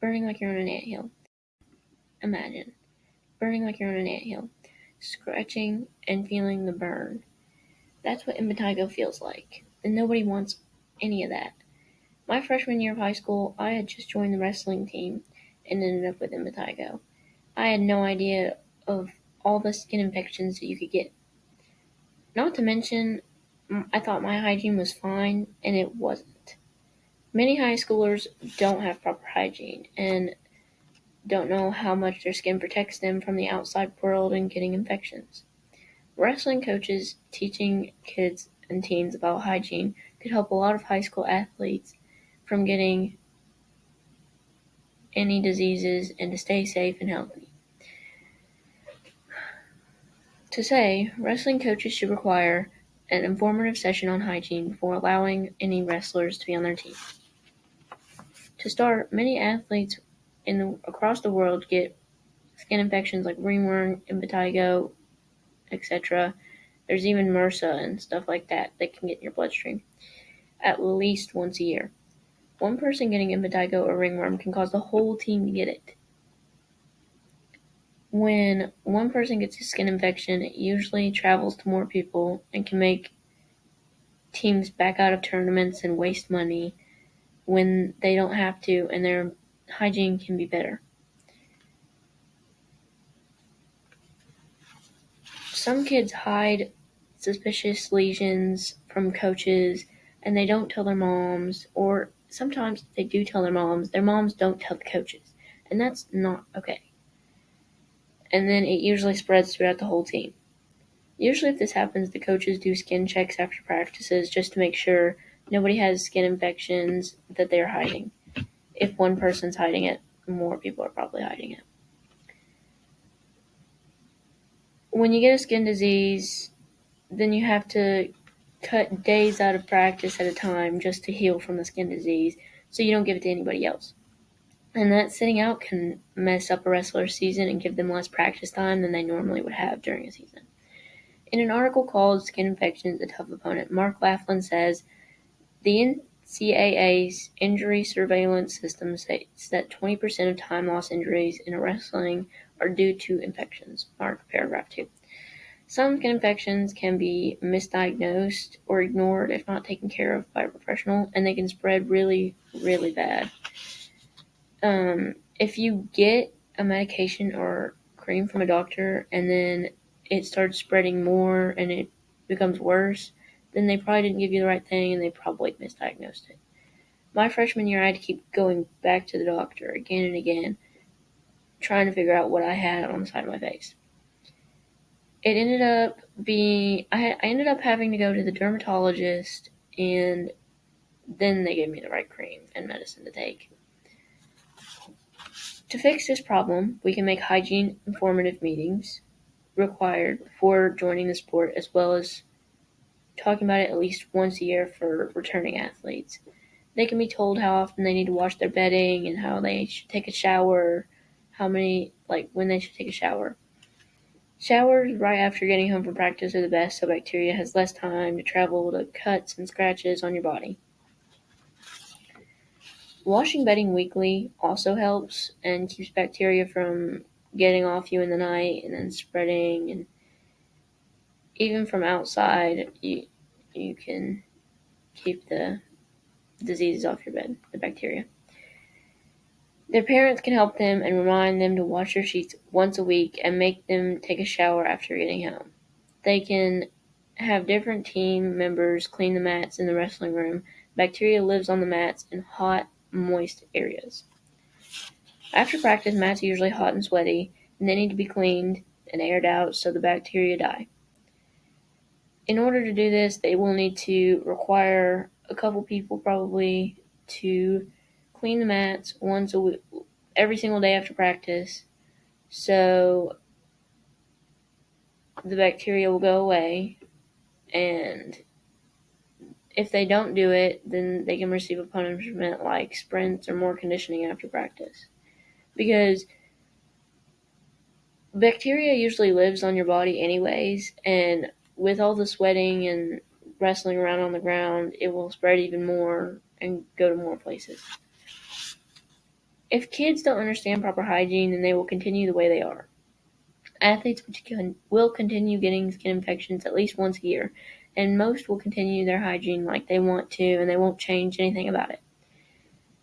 Burning like you're on an anthill. Imagine burning like you're on an anthill, scratching and feeling the burn. That's what impetigo feels like, and nobody wants any of that. My freshman year of high school, I had just joined the wrestling team and ended up with impetigo. I had no idea of all the skin infections that you could get. Not to mention, I thought my hygiene was fine, and it wasn't. Many high schoolers don't have proper hygiene and don't know how much their skin protects them from the outside world and getting infections. Wrestling coaches teaching kids and teens about hygiene could help a lot of high school athletes from getting any diseases and to stay safe and healthy. To say, wrestling coaches should require an informative session on hygiene before allowing any wrestlers to be on their team. To start, many athletes across the world get skin infections like ringworm, impetigo, etc. There's even MRSA and stuff like that can get in your bloodstream at least once a year. One person getting impetigo or ringworm can cause the whole team to get it. When one person gets a skin infection, it usually travels to more people and can make teams back out of tournaments and waste money when they don't have to, and their hygiene can be better. Some kids hide suspicious lesions from coaches and they don't tell their moms, or sometimes they do tell their moms don't tell the coaches, and that's not okay. And then it usually spreads throughout the whole team. Usually if this happens, the coaches do skin checks after practices just to make sure nobody has skin infections that they're hiding. If one person's hiding it, more people are probably hiding it. When you get a skin disease, then you have to cut days out of practice at a time just to heal from the skin disease so you don't give it to anybody else. And that sitting out can mess up a wrestler's season and give them less practice time than they normally would have during a season. In an article called Skin Infections, a Tough Opponent, Mark Laughlin says, the NCAA's injury surveillance system states that 20% of time loss injuries in wrestling are due to infections. Mark, paragraph 2. Some skin infections can be misdiagnosed or ignored if not taken care of by a professional, and they can spread really, really bad. If you get a medication or cream from a doctor and then it starts spreading more and it becomes worse, then they probably didn't give you the right thing and they probably misdiagnosed it. My freshman year, I had to keep going back to the doctor again and again, trying to figure out what I had on the side of my face. It ended up being, I ended up having to go to the dermatologist, and then they gave me the right cream and medicine to take. To fix this problem, we can make hygiene informative meetings required before joining the sport, as well as talking about it at least once a year for returning athletes. They can be told how often they need to wash their bedding and how they should take a shower, when they should take a shower. Showers right after getting home from practice are the best so bacteria has less time to travel to cuts and scratches on your body. Washing bedding weekly also helps and keeps bacteria from getting off you in the night and then spreading, and even from outside you can keep the diseases off your bed, the bacteria. Their parents can help them and remind them to wash their sheets once a week and make them take a shower after getting home. They can have different team members clean the mats in the wrestling room. Bacteria lives on the mats in hot, moist areas. After practice, mats are usually hot and sweaty, and they need to be cleaned and aired out so the bacteria die. In order to do this, they will need to require a couple people probably to clean the mats once a week, every single day after practice, so the bacteria will go away. And if they don't do it, then they can receive a punishment like sprints or more conditioning after practice. Because bacteria usually lives on your body anyways, and with all the sweating and wrestling around on the ground, it will spread even more and go to more places. If kids don't understand proper hygiene, then they will continue the way they are. Athletes will continue getting skin infections at least once a year, and most will continue their hygiene like they want to, and they won't change anything about it.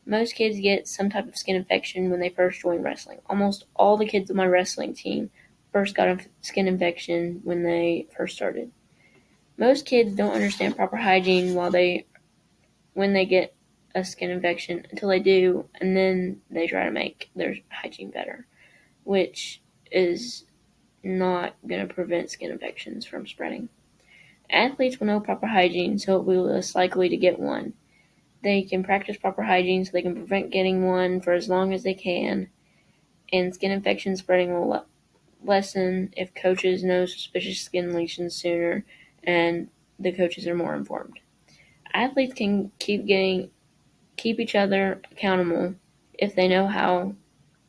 Most kids get some type of skin infection when they first join wrestling. Almost all the kids on my wrestling team first got a skin infection when they first started. Most kids don't understand proper hygiene when they get a skin infection until they do, and then they try to make their hygiene better, which is not going to prevent skin infections from spreading. Athletes will know proper hygiene, so it will be less likely to get one. They can practice proper hygiene so they can prevent getting one for as long as they can, and skin infection spreading will lessen if coaches know suspicious skin lesions sooner and the coaches are more informed. Athletes can keep each other accountable if they know how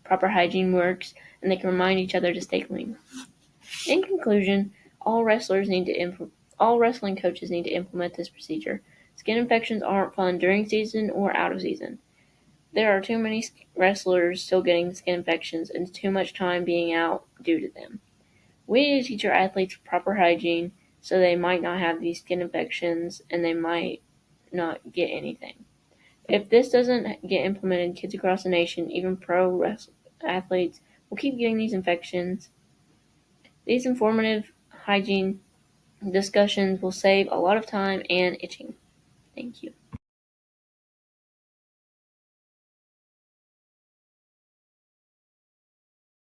proper hygiene works and they can remind each other to stay clean. In conclusion, all wrestling coaches need to implement this procedure. Skin infections aren't fun during season or out of season. There are too many wrestlers still getting skin infections and too much time being out due to them. We need to teach our athletes proper hygiene so they might not have these skin infections and they might not get anything. If this doesn't get implemented, kids across the nation, even athletes, will keep getting these infections. These informative hygiene discussions will save a lot of time and itching. Thank you.